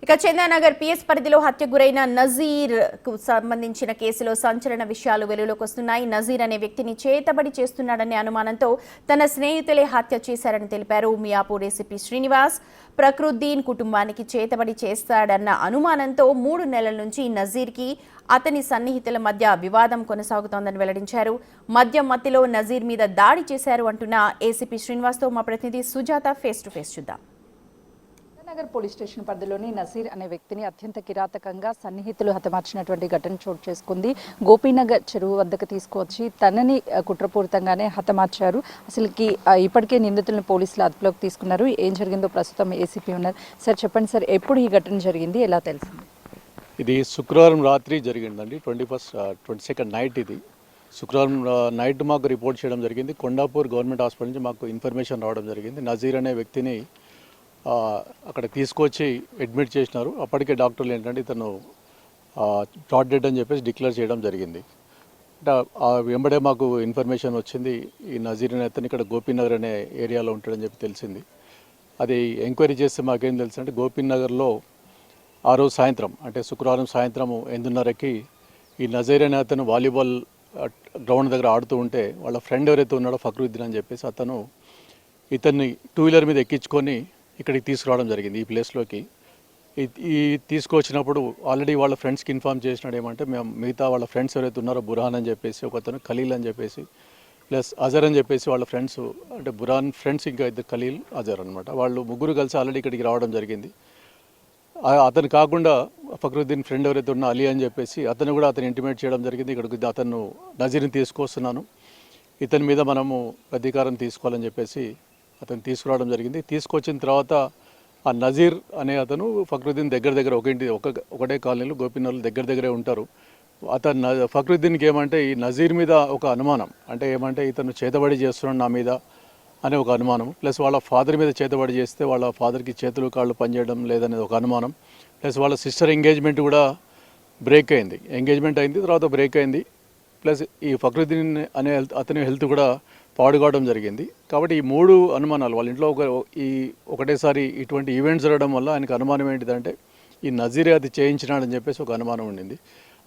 ఇక చందానగర్ పిఎస్ పరిధిలో హత్య గురైన నజీర్ కు సంబంధించిన కేసులో సంచలన విషయాలు వెలుగులోకి వస్తున్నాయి. నజీర్ అనే వ్యక్తిని చేతబడి చేస్తున్నాడనే అనుమానంతో తన స్నేహితులే హత్య చేశారని తెలిపారు మియాపూర్ ఏసీపీ శ్రీనివాస్. ప్రకృద్దీన్ కుటుంబానికి చేతబడి చేస్తాడన్న అనుమానంతో 3 నెలల నుంచి నజీర్కి అతని సన్నిహితుల మధ్య వివాదం కొనసాగుతోందని వెల్లడించారు. మద్యం మత్తులో నజీర్ మీద దాడి చేశారు అంటున్న ఏసీపీ శ్రీనివాస్తో మా ప్రతినిధి సుజాత ఫేస్ టు ఫేస్ చూద్దాం. నగర్ పోలీస్ స్టేషన్ పరిధిలోని నజీర్ అనే వ్యక్తిని అత్యంత కిరాతకంగా సన్నిహితులు హతమార్చినటువంటి ఘటన చోటు చేసుకుంది. గోపీనగర్ చెరువు వద్దకు తీసుకువచ్చి తనని కుట్రపూరితంగానే హతమార్చారు. అసలుకి ఇప్పటికే నిందితులను పోలీసులు అదుపులోకి తీసుకున్నారు. ఏం జరిగిందో ప్రస్తుతం ఏసీపీ ఉన్నారు. సార్ చెప్పండి సార్, ఎప్పుడు ఈ ఘటన జరిగింది, ఎలా తెలిసింది? ఇది శుక్రవారం రాత్రి జరిగిందండి. 22nd night. ఇది శుక్రవారం నైట్ మాకు రిపోర్ట్ చేయడం జరిగింది. కొండాపూర్ గవర్నమెంట్ హాస్పిటల్ నుంచి మాకు ఇన్ఫర్మేషన్ రావడం జరిగింది. నజీర్ అనే వ్యక్తిని అక్కడ తీసుకొచ్చి అడ్మిట్ చేసినారు. అప్పటికే డాక్టర్లు ఏంటంటే ఇతను షార్ట్ డెడ్ అని చెప్పేసి డిక్లేర్ చేయడం జరిగింది. వెంబడే మాకు ఇన్ఫర్మేషన్ వచ్చింది, ఈ నజీర్ అనే అతను ఇక్కడ గోపీనగర్ అనే ఏరియాలో ఉంటాడని చెప్పి తెలిసింది. అది ఎంక్వైరీ చేస్తే మాకేం తెలుసు అంటే గోపీనగర్లో ఆ రోజు సాయంత్రం అంటే శుక్రవారం సాయంత్రం 8:30కి ఈ నజీర్ అనే అతను వాలీబాల్ గ్రౌండ్ దగ్గర ఆడుతూ ఉంటే వాళ్ళ ఫ్రెండ్ ఎవరైతే ఉన్నాడో ఫక్రుద్దీన్ అని చెప్పేసి అతను ఇతన్ని 2 వీలర్ మీద ఎక్కించుకొని ఇక్కడికి తీసుకురావడం జరిగింది ఈ ప్లేస్లోకి. ఈ తీసుకొచ్చినప్పుడు ఆల్రెడీ వాళ్ళ ఫ్రెండ్స్కి ఇన్ఫార్మ్ చేసినాడు ఏమంటే మేము మిగతా వాళ్ళ ఫ్రెండ్స్ ఎవరైతే ఉన్నారో బురాన్ అని చెప్పేసి ఒకతను ఖలీల్ అని చెప్పేసి ప్లస్ అజర్ అని చెప్పేసి వాళ్ళ ఫ్రెండ్స్ అంటే బురాన్ ఫ్రెండ్స్ ఇంకా ఇద్దరు ఖలీల్ అజర్ అనమాట. వాళ్ళు ముగ్గురు కలిసి ఆల్రెడీ ఇక్కడికి రావడం జరిగింది. అతను కాకుండా ఫక్రుద్దీన్ ఫ్రెండ్ ఎవరైతే ఉన్నా అలీ అని చెప్పేసి అతను కూడా అతను ఇంటిమేట్ చేయడం జరిగింది. ఇక్కడికి అతను నజీర్ని తీసుకొస్తున్నాను, ఇతని మీద మనము అధికారం తీసుకోవాలని చెప్పేసి అతను తీసుకురావడం జరిగింది. తీసుకొచ్చిన తర్వాత ఆ నజీర్ అనే అతను ఫక్రుద్దీన్ దగ్గర ఒకటే కాలనీలో గోపీనగర్లో దగ్గరే ఉంటారు. అతను ఫక్రుద్దీన్కి ఏమంటే ఈ నజీర్ మీద ఒక అనుమానం, అంటే ఏమంటే ఇతను చేతబడి చేస్తున్నాడు నా మీద అనే ఒక అనుమానం, ప్లస్ వాళ్ళ ఫాదర్ మీద చేతబడి చేస్తే వాళ్ళ ఫాదర్కి చేతులు కాళ్ళు పనిచేయడం లేదనేది ఒక అనుమానం, ప్లస్ వాళ్ళ సిస్టర్ ఎంగేజ్మెంట్ కూడా ఎంగేజ్మెంట్ అయింది, తర్వాత బ్రేక్ అయింది. ప్లస్ ఈ ఫక్రుద్దీన్ అనే అతని హెల్త్ కూడా పాడుకోవడం జరిగింది. కాబట్టి ఈ 3 అనుమానాలు వాళ్ళ ఇంట్లో ఒకటేసారి ఇటువంటి ఈవెంట్స్ జరగడం వల్ల ఆయనకు అనుమానం ఏంటిదంటే ఈ నజీరే అది చేయించినాడని చెప్పేసి ఒక అనుమానం ఉండింది.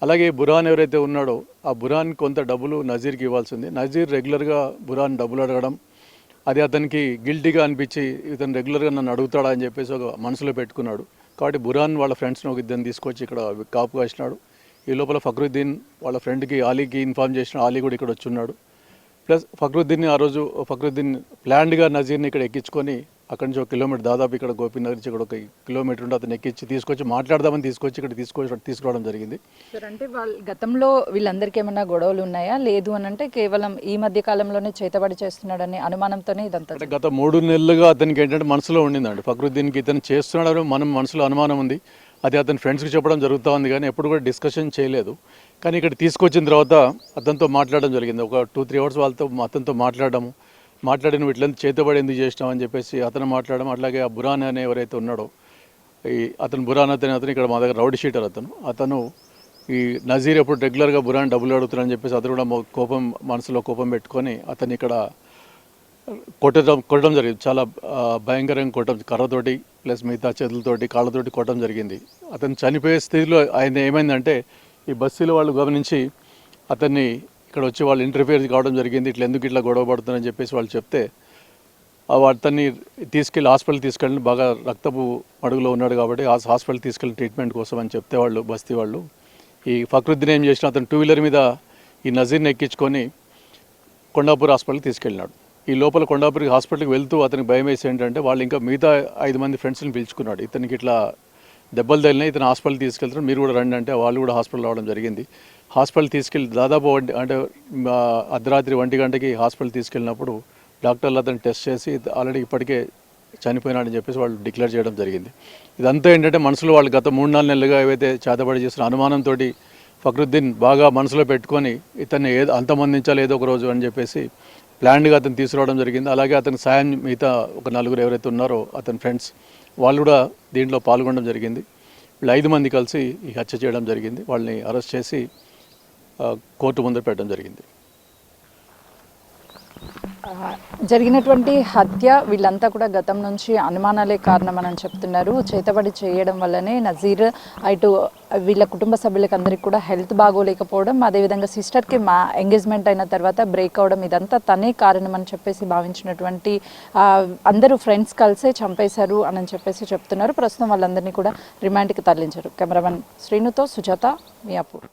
అలాగే బురాన్ ఎవరైతే ఉన్నాడో ఆ బురాన్ కొంత డబ్బులు నజీర్కి ఇవ్వాల్సింది. నజీర్ రెగ్యులర్గా బురాన్ డబ్బులు అడగడం, అది అతనికి గిల్టీగా అనిపించి ఇతను రెగ్యులర్గా నన్ను అడుగుతాడా అని చెప్పేసి ఒక మనసులో పెట్టుకున్నాడు. కాబట్టి బురాన్ వాళ్ళ ఫ్రెండ్స్ని ఒక ఇద్దరిని తీసుకొచ్చి ఇక్కడ కాపు కాసినాడు. ఈ లోపల ఫక్రుద్దీన్ వాళ్ళ ఫ్రెండ్కి అలీకి ఇన్ఫార్మ్ చేసిన, అలీ కూడా ఇక్కడ వచ్చి ఉన్నాడు. ప్లస్ ఫక్రుద్దీన్ని ఆ రోజు ఫక్రుద్దీన్ ప్లాన్డ్గా నజీర్ని ఇక్కడ ఎక్కించుకొని అక్కడి నుంచి 1 కిలోమీటర్ దాదాపు ఇక్కడ గోపీనగర్ నుంచి ఇక్కడ 1 కిలోమీటర్ ఉంటే అతను తీసుకొచ్చి మాట్లాడదామని ఇక్కడ తీసుకురావడం జరిగింది. సార్ అంటే గతంలో వీళ్ళందరికీ ఏమన్నా గొడవలు ఉన్నాయా, లేదు అని అంటే కేవలం ఈ మధ్య కాలంలోనే చేతబడి చేస్తున్నాడనే అనుమానంతోనే ఇదంతా? గత 3 నెలలుగా అతనికి ఏంటంటే మనసులో ఉండిందండి ఫక్రుద్దీన్కి ఇతను చేస్తున్నాడని మనసులో అనుమానం ఉంది. అది అతని ఫ్రెండ్స్కి చెప్పడం జరుగుతూ ఉంది కానీ ఎప్పుడు కూడా డిస్కషన్ చేయలేదు. కానీ ఇక్కడ తీసుకొచ్చిన తర్వాత అతనితో మాట్లాడడం జరిగింది. ఒక 2-3 అవర్స్ అతనితో మాట్లాడి నువ్వు ఇట్లా చేతబడి ఎందుకు చేసినావు అని చెప్పేసి అతను మాట్లాడడం. అట్లాగే ఆ బురాన్ అనే ఎవరైతే ఉన్నాడో అతను బురాన్ అతను ఇక్కడ మా దగ్గర రౌడీ షీటర్ అతను ఈ నజీర్ ఎప్పుడు రెగ్యులర్గా బురాన్ డబ్బులు అడుగుతున్నాడని చెప్పేసి అతను కూడా మనసులో కోపం పెట్టుకొని అతను ఇక్కడ కొట్టడం జరిగింది. చాలా భయంకరంగా కొట్టడం, కర్రతోటి ప్లస్ మిగతా చేతులతోటి కాళ్ళతోటి కొట్టడం జరిగింది. అతను చనిపోయే స్థితిలో ఆయన ఏమైందంటే ఈ బస్సులో వాళ్ళు గమనించి అతన్ని ఇక్కడ వచ్చి వాళ్ళు ఇంటర్ఫియర్ కావడం జరిగింది. ఇట్లా గొడవ పడుతుందని చెప్పేసి వాళ్ళు చెప్తే అతన్ని హాస్పిటల్ తీసుకెళ్ళి బాగా రక్తపు అడుగులో ఉన్నాడు కాబట్టి హాస్పిటల్ తీసుకెళ్ళి ట్రీట్మెంట్ కోసం అని చెప్తే వాళ్ళు బస్తీ వాళ్ళు ఈ ఫక్రుద్దీన్ ఏం చేసిన అతను 2 వీలర్ మీద ఈ నజీర్ని ఎక్కించుకొని కొండాపూర్ హాస్పిటల్కి తీసుకెళ్ళినాడు. ఈ లోపల కొండాపూర్ హాస్పిటల్కి వెళ్తూ అతనికి భయం వేసి ఏంటంటే వాళ్ళు ఇంకా మిగతా 5 మంది ఫ్రెండ్స్ని పిలుచుకున్నాడు. ఇతనికి ఇట్లా దెబ్బలు తగిలినాయి, ఇతను హాస్పిటల్ తీసుకెళ్తారు, మీరు కూడా రండి అంటే వాళ్ళు కూడా హాస్పిటల్ రావడం జరిగింది. హాస్పిటల్ తీసుకెళ్ళి దాదాపు అర్ధరాత్రి 1 గంటకి హాస్పిటల్ తీసుకెళ్ళినప్పుడు డాక్టర్లు అతను టెస్ట్ చేసి ఆల్రెడీ ఇప్పటికే చనిపోయినాడని చెప్పేసి వాళ్ళు డిక్లేర్ చేయడం జరిగింది. ఇదంతా ఏంటంటే మనసులో వాళ్ళు గత 3-4 నెలలుగా ఏవైతే చేతబడి చేస్తున్న అనుమానంతో ఫక్రుద్దీన్ బాగా మనసులో పెట్టుకొని ఇతన్ని అంతమందించాలి ఏదో ఒక రోజు అని చెప్పేసి ప్లాన్డ్గా అతను తీసుకురావడం జరిగింది. అలాగే అతనికి సాయం మిగతా ఒక 4 ఎవరైతే ఉన్నారో అతని ఫ్రెండ్స్ వాళ్ళు కూడా దీంట్లో పాల్గొనడం జరిగింది. వీళ్ళు 5 మంది కలిసి ఈ హత్య చేయడం జరిగింది. వాళ్ళని అరెస్ట్ చేసి కోర్టు ముందర పెట్టడం జరిగింది. జరిగినటువంటి హత్య వీళ్ళంతా కూడా గతం నుంచి అనుమానాలే కారణమని చెప్తున్నారు. చేతబడి చేయడం వల్లనే నజీర్ ఇటు వీళ్ళ కుటుంబ సభ్యులకి అందరికీ కూడా హెల్త్ బాగోలేకపోవడం, అదేవిధంగా సిస్టర్కి ఎంగేజ్మెంట్ అయిన తర్వాత బ్రేక్ అవడం, ఇదంతా తనే కారణం అని చెప్పేసి భావించినటువంటి అందరూ ఫ్రెండ్స్ కలిసే చంపేశారు అని చెప్పేసి చెప్తున్నారు. ప్రస్తుతం వాళ్ళందరినీ కూడా రిమాండ్కి తరలించారు. కెమెరామెన్ శ్రీనుతో సుజాత, మియాపూర్.